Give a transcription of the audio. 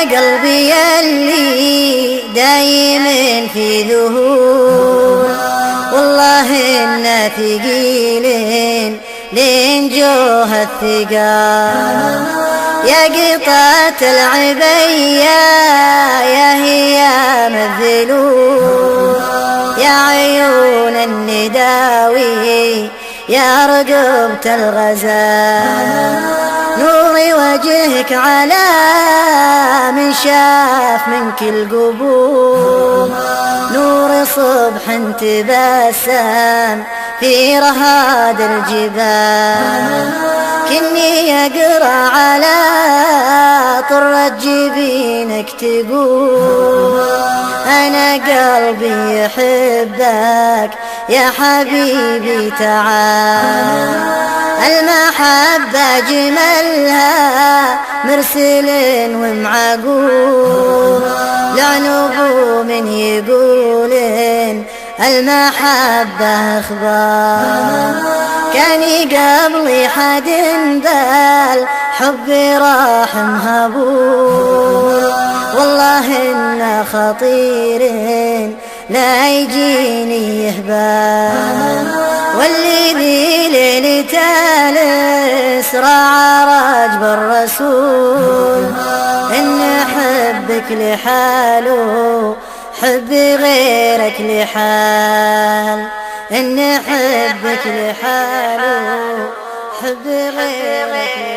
قلبي اللي دايم في ذهول، والله إنا ثقيلين لين جوه الثقال. يا قطعة العبية يا هيام الذلول، يا عيون النداوي يا رقبة الغزال. نور وجهك على من شاف منك القبور، نور صبح تبسم في رهاد الجبال. كني أقرأ على طرة جبينك تقول أنا قلبي يحبك يا حبيبي تعال. المحبة جملها مرسل ومعقول، لعنبو من يقولين المحبة اخبار. كاني قبلي حد بال حبي راح مهبول، والله إن خطيرين لا يجيني يهبال. واللي ذي ليلة الإسراء راجب الرسول، إن حبك لحاله حبي غيرك لحال. إن حبك لحاله حبي غيرك لحال.